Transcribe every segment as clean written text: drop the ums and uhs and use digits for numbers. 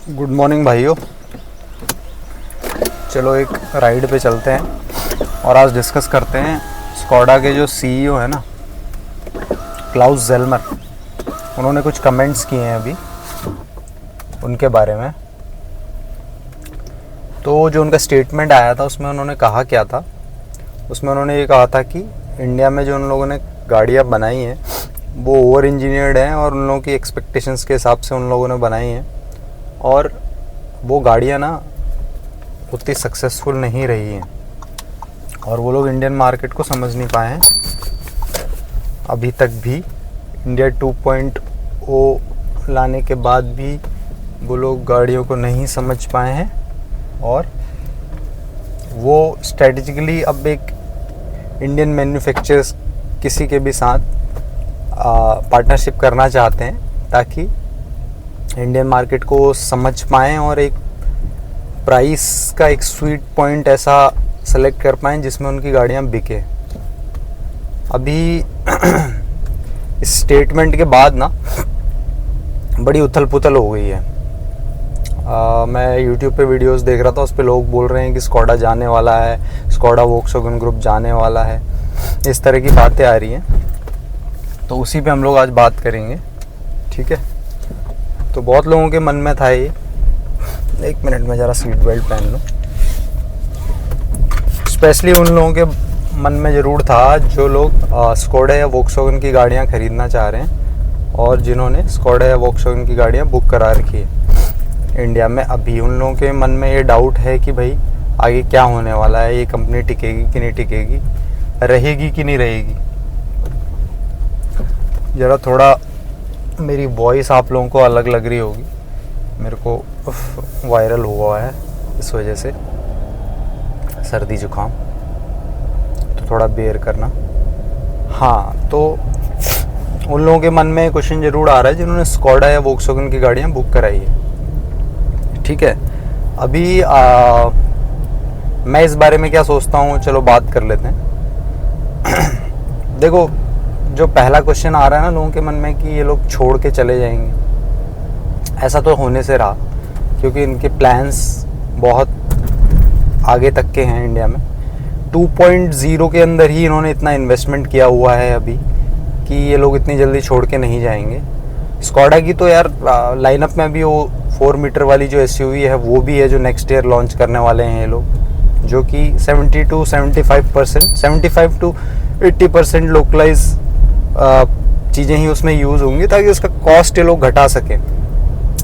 Good morning भाइयों। चलो एक राइड पे चलते हैं और आज डिस्कस करते हैं स्कोडा के जो सीईओ है ना, क्लाउस ज़ेल्मर। उन्होंने कुछ कमेंट्स किए हैं अभी उनके बारे में। तो जो उनका स्टेटमेंट आया था उसमें उन्होंने कहा क्या था, उसमें उन्होंने ये कहा था कि इंडिया में जो उन लोगों ने गाड़ियाँ बनाई हैं वो ओवर इंजीनियर्ड हैं और उन लोगों की एक्सपेक्टेशंस के हिसाब से उन लोगों ने बनाई हैं और वो गाड़ियाँ ना उतनी सक्सेसफुल नहीं रही हैं और वो लोग इंडियन मार्केट को समझ नहीं पाए हैं अभी तक भी। इंडिया 2.0 लाने के बाद भी वो लोग गाड़ियों को नहीं समझ पाए हैं और वो स्ट्रेटेजिकली अब एक इंडियन मैन्युफैक्चरर्स किसी के भी साथ पार्टनरशिप करना चाहते हैं ताकि इंडियन मार्केट को समझ पाएँ और एक प्राइस का एक स्वीट पॉइंट ऐसा सेलेक्ट कर पाएँ जिसमें उनकी गाड़ियाँ बिके। अभी इस स्टेटमेंट के बाद ना बड़ी उथल पुथल हो गई है। मैं YouTube पे वीडियोस देख रहा था, उस पे लोग बोल रहे हैं कि स्कोडा जाने वाला है, स्कोडा वोक्सवैगन ग्रुप जाने वाला है, इस तरह की बातें आ रही हैं। तो उसी पे हम लोग आज बात करेंगे, ठीक है। तो बहुत लोगों के मन में था ये, एक मिनट में ज़रा सीट बेल्ट पहन लूँ। स्पेशली उन लोगों के मन में ज़रूर था जो लोग स्कोडा या वोक्सवैगन की गाड़ियाँ ख़रीदना चाह रहे हैं और जिन्होंने स्कोडा या वोक्सवैगन की गाड़ियाँ बुक करा रखी है इंडिया में। अभी उन लोगों के मन में ये डाउट है कि भाई आगे क्या होने वाला है, ये कंपनी टिकेगी कि नहीं टिकेगी, रहेगी कि नहीं रहेगी। ज़रा थोड़ा मेरी वॉइस आप लोगों को अलग लग रही होगी, मेरे को वायरल हुआ है इस वजह से, सर्दी जुकाम, तो थोड़ा बेयर करना। हाँ, तो उन लोगों के मन में क्वेश्चन ज़रूर आ रहा है जिन्होंने स्कोडा या वोक्सवैगन की गाड़ियाँ बुक कराई है, ठीक है। अभी मैं इस बारे में क्या सोचता हूँ, चलो बात कर लेते हैं। देखो, जो पहला क्वेश्चन आ रहा है ना लोगों के मन में कि ये लोग छोड़ के चले जाएंगे, ऐसा तो होने से रहा क्योंकि इनके प्लान्स बहुत आगे तक के हैं। इंडिया में 2.0 के अंदर ही इन्होंने इतना इन्वेस्टमेंट किया हुआ है अभी कि ये लोग इतनी जल्दी छोड़ के नहीं जाएंगे। स्कोडा की तो यार लाइनअप में अभी वो 4 मीटर वाली जो SUV है वो भी है जो नेक्स्ट ईयर लॉन्च करने वाले हैं ये लोग, जो कि 75 to 80% लोकलाइज चीज़ें ही उसमें यूज़ होंगी ताकि उसका कॉस्ट ये लोग घटा सकें।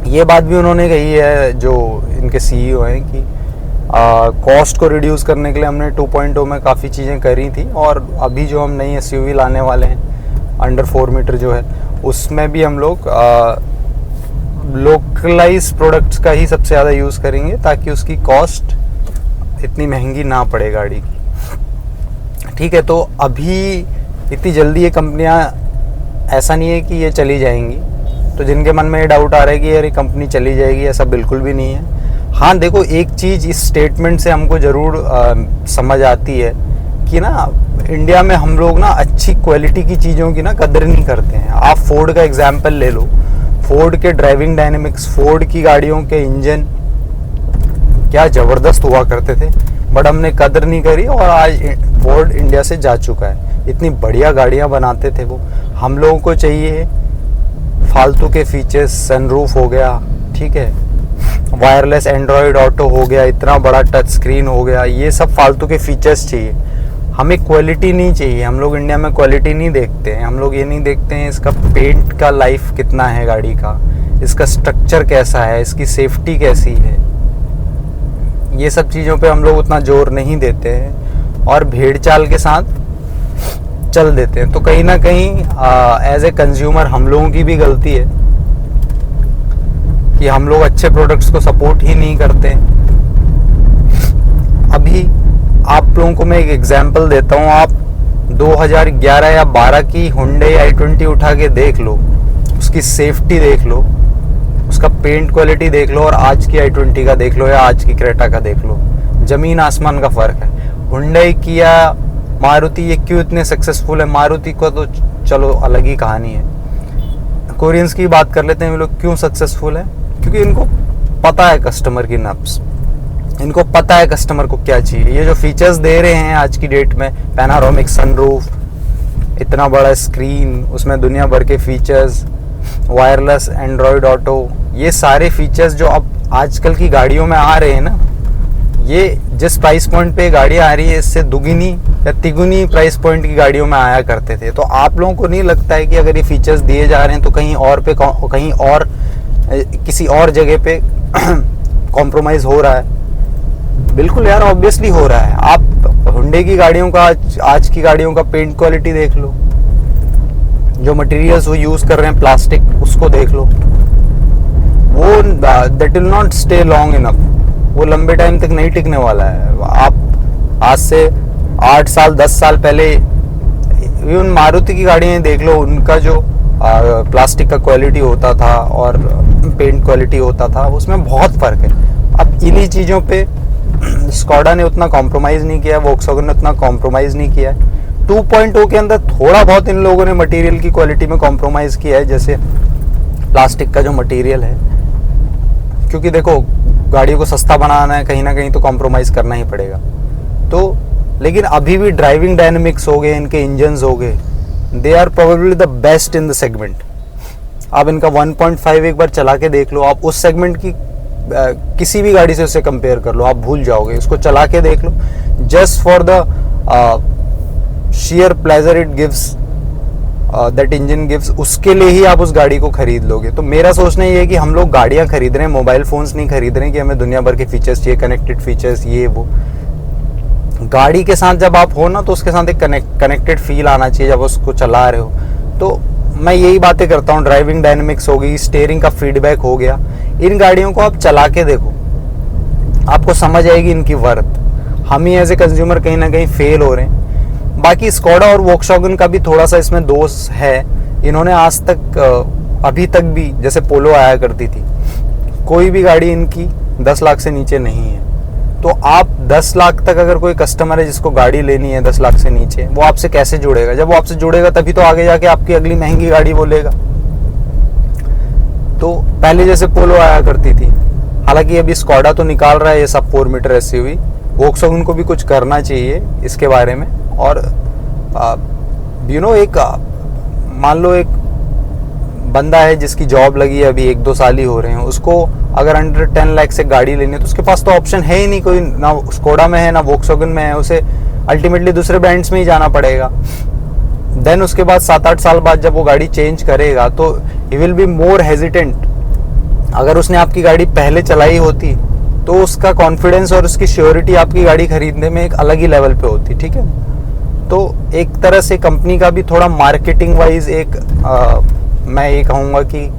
ये बात भी उन्होंने कही है जो इनके CEO हैं कि कॉस्ट को रिड्यूस करने के लिए हमने 2.0 में काफ़ी चीज़ें करी थी और अभी जो हम नई SUV लाने वाले हैं अंडर 4 मीटर जो है उसमें भी हम लोग लोकलाइज प्रोडक्ट्स का ही सबसे ज़्यादा यूज़ करेंगे ताकि उसकी कॉस्ट इतनी महंगी ना पड़े गाड़ी की, ठीक है। तो अभी इतनी जल्दी ये कंपनियां, ऐसा नहीं है कि ये चली जाएंगी। तो जिनके मन में ये डाउट आ रहा है कि यार ये कंपनी चली जाएगी, ऐसा बिल्कुल भी नहीं है। हाँ देखो, एक चीज़ इस स्टेटमेंट से हमको ज़रूर समझ आती है कि ना इंडिया में हम लोग ना अच्छी क्वालिटी की चीज़ों की ना कदर नहीं करते हैं। आप फोर्ड का एग्जाम्पल ले लो, फोर्ड के ड्राइविंग डायनेमिक्स, फोर्ड की गाड़ियों के इंजन क्या ज़बरदस्त हुआ करते थे, बट हमने कदर नहीं करी और आज फोर्ड इंडिया से जा चुका है। इतनी बढ़िया गाड़ियाँ बनाते थे वो। हम लोगों को चाहिए फालतू के फीचर्स, सनरूफ हो गया, ठीक है, वायरलेस एंड्रॉयड ऑटो हो गया, इतना बड़ा टच स्क्रीन हो गया, ये सब फालतू के फीचर्स चाहिए, हमें क्वालिटी नहीं चाहिए। हम लोग इंडिया में क्वालिटी नहीं देखते हैं, हम लोग ये नहीं देखते हैं इसका पेंट का लाइफ कितना है गाड़ी का, इसका स्ट्रक्चर कैसा है, इसकी सेफ्टी कैसी है, ये सब चीज़ों पे हम लोग उतना जोर नहीं देते हैं और भेड़ चाल के साथ चल देते हैं। तो कहीं ना कहीं एज ए कंज्यूमर हम लोगों की भी गलती है कि हम लोग अच्छे प्रोडक्ट्स को सपोर्ट ही नहीं करते। अभी आप लोगों को मैं एक एग्जांपल देता हूँ, आप 2011 या 12 की Hyundai i20 उठा के देख लो, उसकी सेफ्टी देख लो, उसका पेंट क्वालिटी देख लो और आज की i20 का देख लो या आज की क्रेटा का देख लो, ज़मीन आसमान का फ़र्क है। Hyundai, किया, मारुति ये क्यों इतने सक्सेसफुल है? मारुति को तो चलो अलग ही कहानी है। कोरियंस की बात कर लेते हैं, वो लोग क्यों सक्सेसफुल है? क्योंकि इनको पता है कस्टमर की नब्ज, इनको पता है कस्टमर को क्या चाहिए। ये जो फीचर्स दे रहे हैं आज की डेट में, पैनारोमिक सनरूफ, इतना बड़ा स्क्रीन, उसमें दुनिया भर के फीचर्स, वायरलेस एंड्रॉयड ऑटो, ये सारे फीचर्स जो अब आजकल की गाड़ियों में आ रहे हैं ना, ये जिस प्राइस पॉइंट पे गाड़ियाँ आ रही है इससे दुगुनी या तिगुनी प्राइस पॉइंट की गाड़ियों में आया करते थे। तो आप लोगों को नहीं लगता है कि अगर ये फीचर्स दिए जा रहे हैं तो कहीं और किसी और जगह पे कॉम्प्रोमाइज़ हो रहा है? बिल्कुल यार, ऑब्वियसली हो रहा है। आप हुंडई की गाड़ियों का, आज की गाड़ियों का पेंट क्वालिटी देख लो, जो मटेरियल्स वो यूज़ कर रहे हैं प्लास्टिक, उसको देख लो, वो that will not stay long enough, वो लंबे टाइम तक नहीं टिकने वाला है। आप आज से 8 साल 10 साल पहले इवन मारुति की गाड़ियाँ देख लो, उनका जो प्लास्टिक का क्वालिटी होता था और पेंट क्वालिटी होता था, उसमें बहुत फ़र्क है। अब इन्हीं चीज़ों पे स्कोडा ने उतना कॉम्प्रोमाइज़ नहीं किया, वोक्सवैगन ने उतना कॉम्प्रोमाइज़ नहीं किया है। 2.0 के अंदर थोड़ा बहुत इन लोगों ने मटेरियल की क्वालिटी में कॉम्प्रोमाइज़ किया है, जैसे प्लास्टिक का जो मटेरियल है, क्योंकि देखो गाड़ियों को सस्ता बनाना है, कहीं ना कहीं तो कॉम्प्रोमाइज़ करना ही पड़ेगा। तो लेकिन अभी भी ड्राइविंग डायनेमिक्स हो गए, इनके इंजन्स हो गए, they are probably the best in the segment. आप इनका 1.5 एक बार चला के देख लो, आप उस सेगमेंट की किसी भी गाड़ी से उसे कंपेयर कर लो, आप भूल जाओगे। उसको चला के देख लो, just for the sheer pleasure it gives, that engine gives, उसके लिए ही आप उस गाड़ी को खरीद लोगे। तो मेरा सोचना ये है कि हम लोग गाड़ियाँ खरीद रहे हैं, मोबाइल फ़ोन्स नहीं खरीद रहे हैं कि हमें दुनिया भर के फीचर्स चाहिए, कनेक्टेड फीचर्स, ये वो। गाड़ी के साथ जब आप हो ना, तो उसके साथ एक कनेक्टेड फील आना चाहिए जब उसको चला रहे हो। तो मैं यही बातें करता हूँ, ड्राइविंग डायनेमिक्स हो गई, स्टीयरिंग का फीडबैक हो गया, इन गाड़ियों को आप चला के देखो, आपको समझ आएगी इनकी वर्थ। हम ही एज ए कंज्यूमर कहीं ना कहीं फेल हो रहे हैं। बाकी स्कोडा और वोक्सवैगन का भी थोड़ा सा इसमें दोष है। इन्होंने आज तक अभी तक भी, जैसे पोलो आया करती थी, कोई भी गाड़ी इनकी 10 लाख से नीचे नहीं है। तो आप 10 लाख तक अगर कोई कस्टमर है जिसको गाड़ी लेनी है 10 लाख से नीचे, वो आपसे कैसे जुड़ेगा? जब वो आपसे जुड़ेगा तभी तो आगे जाके आपकी अगली महंगी गाड़ी वो लेगा। तो पहले जैसे पोलो आया करती थी, हालांकि अभी स्कोडा तो निकाल रहा है ये सब 4 मीटर एसयूवी, वोक्सवैगन को भी कुछ करना चाहिए इसके बारे में। और एक मान लो एक बंदा है जिसकी जॉब लगी है, अभी 1-2 साल ही हो रहे हैं, उसको अगर अंडर 10 लाख से गाड़ी लेनी है तो उसके पास तो ऑप्शन है ही नहीं कोई, ना स्कोडा में है ना वोक्सवैगन में है, उसे अल्टीमेटली दूसरे ब्रांड्स में ही जाना पड़ेगा। देन उसके बाद 7-8 साल बाद जब वो गाड़ी चेंज करेगा तो he will be more hesitant. अगर उसने आपकी गाड़ी पहले चलाई होती तो उसका कॉन्फिडेंस और उसकी श्योरिटी आपकी गाड़ी खरीदने में एक अलग ही लेवल पे होती, ठीक है। तो एक तरह से कंपनी का भी थोड़ा मार्केटिंग वाइज मैं ये कहूँगा कि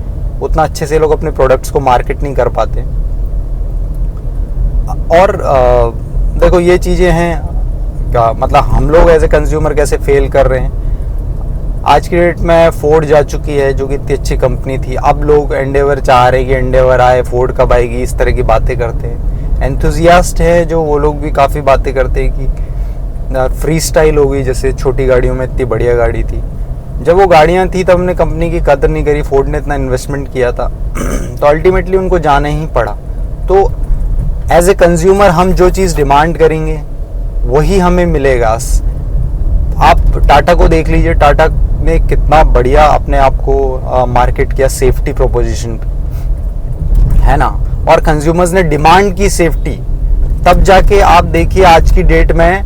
उतना अच्छे से लोग अपने प्रोडक्ट्स को मार्केट नहीं कर पाते। और देखो ये चीज़ें हैं क्या, मतलब हम लोग एज ए कंज्यूमर कैसे फेल कर रहे हैं। आज की डेट में फोर्ड जा चुकी है, जो कि इतनी अच्छी कंपनी थी, अब लोग एंडेवर चाह रहे हैं कि एंडेवर आए, फोर्ड कब आएगी, इस तरह की बातें करते हैं। एंथुजियास्ट है जो, वो लोग भी काफ़ी बातें करते हैं कि फ्री स्टाइल हो गई, जैसे छोटी गाड़ियों में इतनी बढ़िया गाड़ी थी। जब वो गाड़ियाँ थी तब हमने कंपनी की कदर नहीं करी, फोर्ड ने इतना इन्वेस्टमेंट किया था तो अल्टीमेटली उनको जाना ही पड़ा। तो एज ए कंज्यूमर हम जो चीज़ डिमांड करेंगे वही हमें मिलेगा। आप टाटा को देख लीजिए, टाटा ने कितना बढ़िया अपने आप को मार्केट किया सेफ्टी प्रोपोजिशन पे, है ना, और कंज्यूमर्स ने डिमांड की सेफ्टी। तब जाके आप देखिए आज की डेट में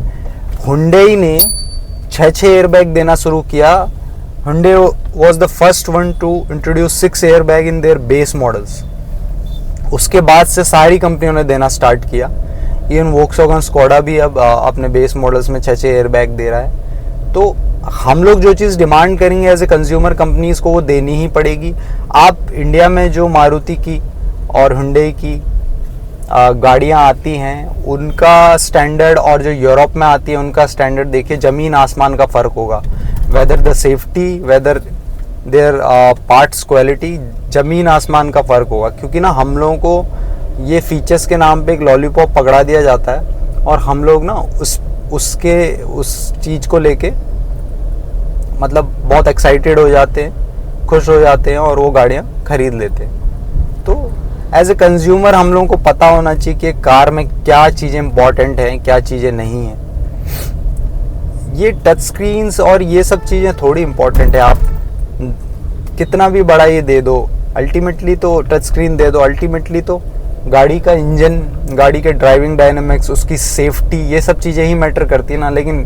हुंडई ने 6 एयरबैग देना शुरू किया। Hyundai was the first one to introduce 6 airbag in their base models. उसके बाद से सारी कंपनियों ने देना स्टार्ट किया। इवन वोक्सवैगन, स्कोडा भी अब अपने बेस मॉडल्स में 6 एयरबैग दे रहा है। तो हम लोग जो चीज़ डिमांड करेंगे एज ए कंज्यूमर, कंपनीज को वो देनी ही पड़ेगी। आप इंडिया में जो मारुति की और Hyundai की गाड़ियाँ आती हैं, उनका स्टैंडर्ड और जो यूरोप में आती है उनका स्टैंडर्ड देखिए, ज़मीन आसमान का फ़र्क होगा। Whether the safety, whether their parts quality, ज़मीन आसमान का फ़र्क होगा। क्योंकि ना हम लोगों को ये फीचर्स के नाम पे एक लॉलीपॉप पकड़ा दिया जाता है और हम लोग ना उस चीज़ को लेके मतलब बहुत एक्साइटेड हो जाते हैं, खुश हो जाते हैं और वो गाड़ियाँ खरीद लेते हैं। तो एज ए कंज्यूमर हम लोगों को पता होना चाहिए कि कार में क्या चीज़ें इंपॉर्टेंट हैं, क्या चीज़ें नहीं हैं। ये टच स्क्रीन्स और ये सब चीज़ें थोड़ी इंपॉर्टेंट है। आप कितना भी बड़ा ये दे दो, अल्टीमेटली तो टच स्क्रीन दे दो, अल्टीमेटली तो गाड़ी का इंजन, गाड़ी के ड्राइविंग डायनामिक्स, उसकी सेफ्टी, ये सब चीज़ें ही मैटर करती है ना। लेकिन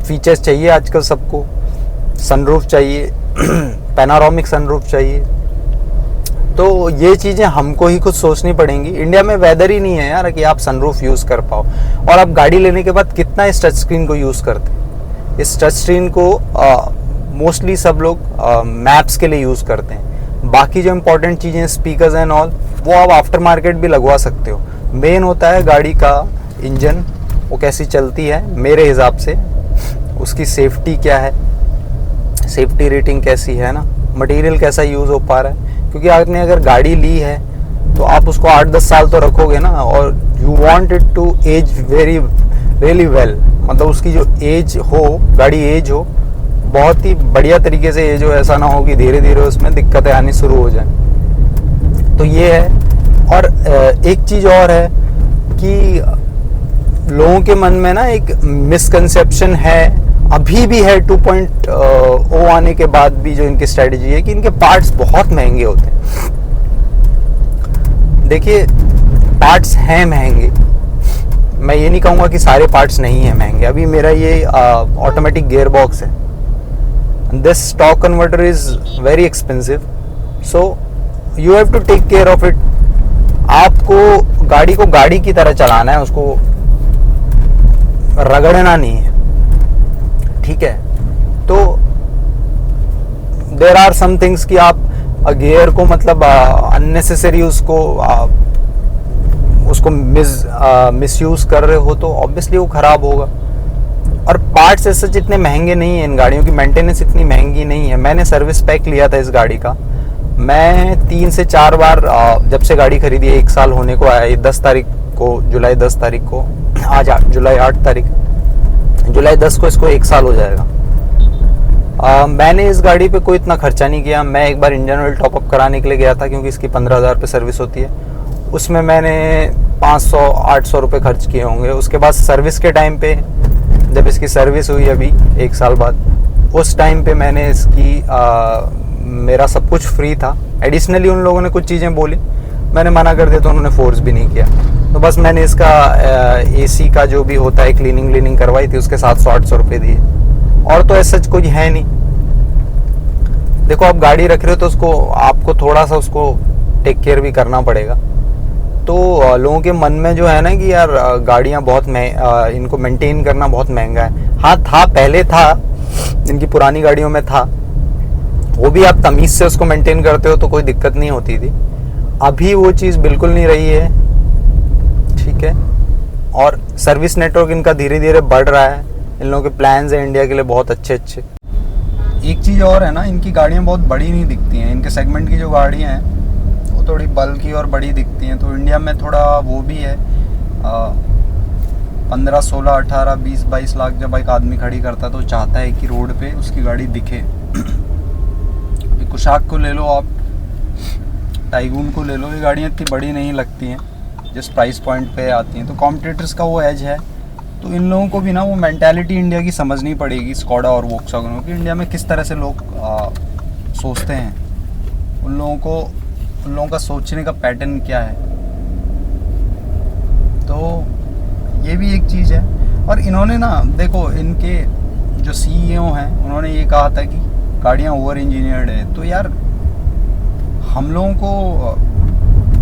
फीचर्स चाहिए आजकल सबको, सनरूफ चाहिए, पैनारोमिक सनरूफ चाहिए, तो ये चीज़ें हमको ही कुछ सोचनी पड़ेंगी। इंडिया में वेदर ही नहीं है यार कि आप सनरूफ यूज़ कर पाओ। और आप गाड़ी लेने के बाद कितना इस टच स्क्रीन को यूज़ करते हैं। इस टच स्क्रीन को मोस्टली सब लोग मैप्स के लिए यूज़ करते हैं। बाकी जो इंपॉर्टेंट चीज़ें, स्पीकर्स एंड ऑल, वो आप आफ्टर मार्केट भी लगवा सकते हो। मेन होता है गाड़ी का इंजन, वो कैसी चलती है मेरे हिसाब से, उसकी सेफ्टी क्या है, सेफ्टी रेटिंग कैसी है ना, मटेरियल कैसा यूज़ हो पा रहा है। क्योंकि आपने अगर गाड़ी ली है तो आप उसको 8-10 साल तो रखोगे ना, और you want it to age very really well, मतलब उसकी जो एज हो, गाड़ी एज हो, बहुत ही बढ़िया तरीके से एज हो, ऐसा ना हो कि धीरे धीरे उसमें दिक्कतें आनी शुरू हो जाए। तो ये है। और एक चीज़ और है कि लोगों के मन में ना एक मिसकंसेप्शन है, अभी भी है 2.0 आने के बाद भी, जो इनकी स्ट्रेटजी है कि इनके पार्ट्स बहुत महंगे होते हैं। देखिए, पार्ट्स हैं महंगे, मैं ये नहीं कहूँगा कि सारे पार्ट्स नहीं हैं महंगे। अभी मेरा ये ऑटोमेटिक गियर बॉक्स है, this torque converter is very expensive, so you have to take care of it. आपको गाड़ी को गाड़ी की तरह चलाना है, उसको रगड़ना नहीं है, ठीक है। तो देर आर सम थिंग्स कि आप गियर को मतलब अननेसेसरी उसको मिसयूज कर रहे हो, तो ऑब्वियसली वो खराब होगा। और पार्ट्स ऐसे जितने महंगे नहीं हैं, इन गाड़ियों की मेंटेनेंस इतनी महंगी नहीं है। मैंने सर्विस पैक लिया था इस गाड़ी का, मैं 3 से 4 बार, जब से गाड़ी खरीदी है 1 साल होने को आया, 10 तारीख को, जुलाई 10 तारीख को, आज जुलाई 8 तारीख, जुलाई 10 को इसको 1 साल हो जाएगा। मैंने इस गाड़ी पे कोई इतना खर्चा नहीं किया। मैं एक बार इंजन ऑयल टॉपअप कराने के लिए गया था, क्योंकि इसकी 15,000 पे सर्विस होती है, उसमें मैंने 500-800 रुपये खर्च किए होंगे। उसके बाद सर्विस के टाइम पे, जब इसकी सर्विस हुई अभी 1 साल बाद, उस टाइम पे मैंने इसकी मेरा सब कुछ फ्री था। एडिशनली उन लोगों ने कुछ चीज़ें बोली, मैंने मना कर दिया, तो उन्होंने फोर्स भी नहीं किया। तो बस मैंने इसका एसी का जो भी होता है क्लीनिंग करवाई थी, उसके 700-800 रुपये दिए, और तो ऐसा कुछ है नहीं। देखो, आप गाड़ी रख रहे हो तो उसको, आपको थोड़ा सा उसको टेक केयर भी करना पड़ेगा। तो लोगों के मन में जो है ना कि यार गाड़ियाँ बहुत इनको मेंटेन करना बहुत महंगा है। हाँ, था, पहले था, इनकी पुरानी गाड़ियों में था, वो भी आप तमीज़ से उसको मेंटेन करते हो तो कोई दिक्कत नहीं होती थी। अभी वो चीज़ बिल्कुल नहीं रही है, ठीक है। और सर्विस नेटवर्क इनका धीरे धीरे बढ़ रहा है, इन लोगों के प्लान्स हैं इंडिया के लिए बहुत अच्छे। एक चीज़ और है ना, इनकी गाड़ियाँ बहुत बड़ी नहीं दिखती हैं। इनके सेगमेंट की जो गाड़ियाँ हैं वो थोड़ी बल्कि और बड़ी दिखती हैं। तो इंडिया में थोड़ा वो भी है, 15, 16, 18, 20, 22 लाख जब एक आदमी खड़ी करता है तो चाहता है कि रोड पे उसकी गाड़ी दिखे। कुशाक को ले लो आप, टाइगून को ले लो, ये गाड़ियाँ इतनी बड़ी नहीं लगती हैं जिस प्राइस पॉइंट पे आती हैं। तो कॉम्पिटिटर्स का वो एज है। तो इन लोगों को भी ना वो मेंटालिटी इंडिया की समझनी पड़ेगी, स्कोडा और वोक्सवैगन की, इंडिया में किस तरह से लोग सोचते हैं, उन लोगों का सोचने का पैटर्न क्या है। तो ये भी एक चीज़ है। और इन्होंने ना, देखो, इनके जो CEO हैं, उन्होंने ये कहा था कि गाड़ियाँ ओवर इंजीनियर्ड है। तो यार, हम लोगों को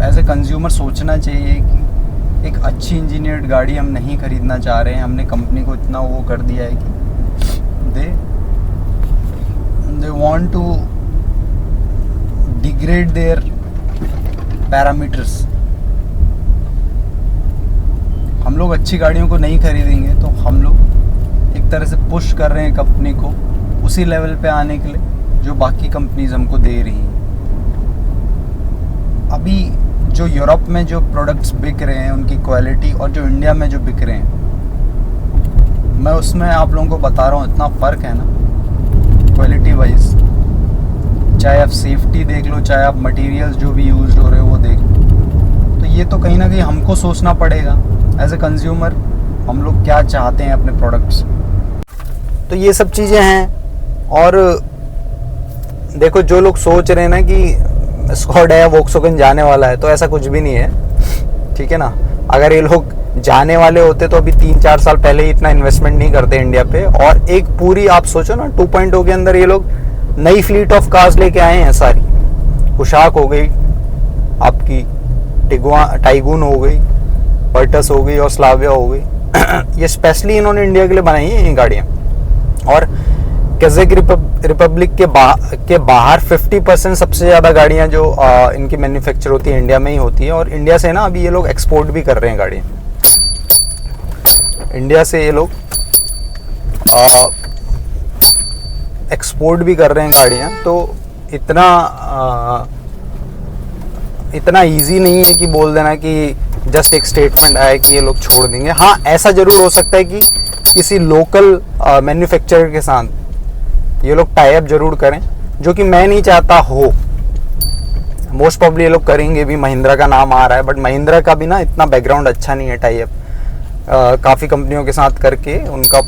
एज ए कंज्यूमर सोचना चाहिए कि एक अच्छी इंजीनियर्ड गाड़ी हम नहीं खरीदना चाह रहे हैं। हमने कंपनी को इतना वो कर दिया है कि they want to degrade their parameters. हम लोग अच्छी गाड़ियों को नहीं खरीदेंगे, तो हम लोग एक तरह से पुश कर रहे हैं कंपनी को उसी लेवल पे आने के लिए जो बाकी कंपनीज हमको दे रही हैं। अभी जो यूरोप में जो प्रोडक्ट्स बिक रहे हैं, उनकी क्वालिटी, और जो इंडिया में जो बिक रहे हैं, मैं उसमें आप लोगों को बता रहा हूँ, इतना फ़र्क है ना क्वालिटी वाइज। चाहे आप सेफ्टी देख लो, चाहे आप मटेरियल्स जो भी यूज हो रहे हो वो देख लो। तो ये तो कहीं ना कहीं हमको सोचना पड़ेगा एज ए कंज्यूमर, हम लोग क्या चाहते हैं अपने प्रोडक्ट्स। तो ये सब चीज़ें हैं। और देखो जो लोग सोच रहे हैं ना कि स्कॉडा या वोक्सवैगन जाने वाला है, तो ऐसा कुछ भी नहीं है, ठीक है ना। अगर ये लोग जाने वाले होते तो अभी 3-4 साल पहले ही इतना इन्वेस्टमेंट नहीं करते इंडिया पे। और एक पूरी आप सोचो ना 2.0 के अंदर ये लोग नई फ्लीट ऑफ कार्स लेके आए हैं सारी। कुशाक हो गई, आपकी टाइगून हो गई, पर्टस हो गई और स्लाविया हो गई। ये स्पेशली इन्होंने इंडिया के लिए बनाई है ये गाड़ियाँ। और कज़ाक रिपब्लिक के बाहर 50% सबसे ज़्यादा गाड़ियाँ जो इनकी मैन्युफैक्चर होती है इंडिया में ही होती है। और इंडिया से ना अभी ये लोग एक्सपोर्ट भी कर रहे हैं गाड़ियाँ, इंडिया से ये लोग एक्सपोर्ट भी कर रहे हैं गाड़ियाँ। तो इतना इजी नहीं है कि बोल देना कि जस्ट एक स्टेटमेंट आया कि ये लोग छोड़ देंगे। हाँ, ऐसा जरूर हो सकता है कि किसी लोकल मैन्युफैक्चरर के साथ ये लोग टाई अप जरूर करें, जो कि मैं नहीं चाहता हो। मोस्ट प्रॉब्ली ये लोग करेंगे भी, महिंद्रा का नाम आ रहा है, बट महिंद्रा का भी ना इतना बैकग्राउंड अच्छा नहीं है टाई अप। काफ़ी कंपनियों के साथ करके उनका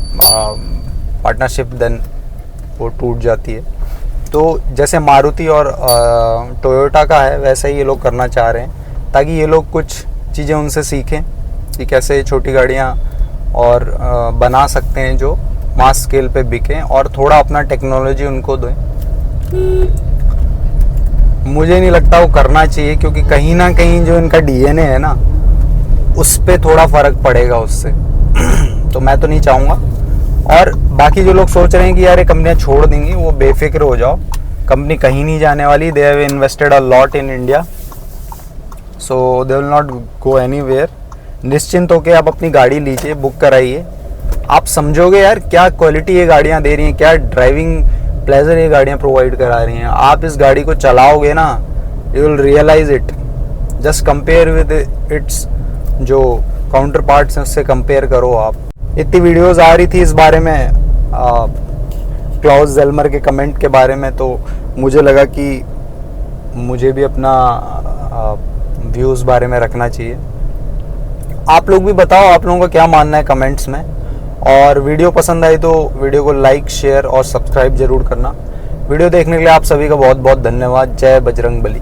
पार्टनरशिप देन वो टूट जाती है। तो जैसे मारुति और टोयोटा का है, वैसा ही ये लोग करना चाह रहे हैं, ताकि ये लोग कुछ चीज़ें उनसे सीखें कि कैसे छोटी गाड़ियाँ और बना सकते हैं जो मास स्केल पे बिकें, और थोड़ा अपना टेक्नोलॉजी उनको दें। मुझे नहीं लगता वो करना चाहिए, क्योंकि कहीं ना कहीं जो इनका डीएनए है ना, उस पे थोड़ा फ़र्क पड़ेगा उससे। तो मैं तो नहीं चाहूँगा। और बाकी जो लोग सोच रहे हैं कि यार ये कंपनियाँ छोड़ देंगी, वो बेफिक्र हो जाओ, कंपनी कहीं नहीं जाने वाली। They have invested a lot in India, so they will not go anywhere. निश्चिंत होकर आप अपनी गाड़ी लीजिए, बुक कराइए। आप समझोगे यार क्या क्वालिटी ये गाड़ियाँ दे रही हैं, क्या ड्राइविंग प्लेजर ये गाड़ियाँ प्रोवाइड करा रही हैं। आप इस गाड़ी को चलाओगे ना, you will realise it. Just compare with its जो काउंटर पार्ट्स हैं, उससे कंपेयर करो आप। इतनी वीडियोस आ रही थी इस बारे में, क्लॉज ज़ेल्मर के कमेंट के बारे में, तो मुझे लगा कि मुझे भी अपना व्यूज़ बारे में रखना चाहिए। आप लोग भी बताओ आप लोगों का क्या मानना है कमेंट्स में। और वीडियो पसंद आई तो वीडियो को लाइक, शेयर और सब्सक्राइब जरूर करना। वीडियो देखने के लिए आप सभी का बहुत बहुत धन्यवाद। जय बजरंग बली।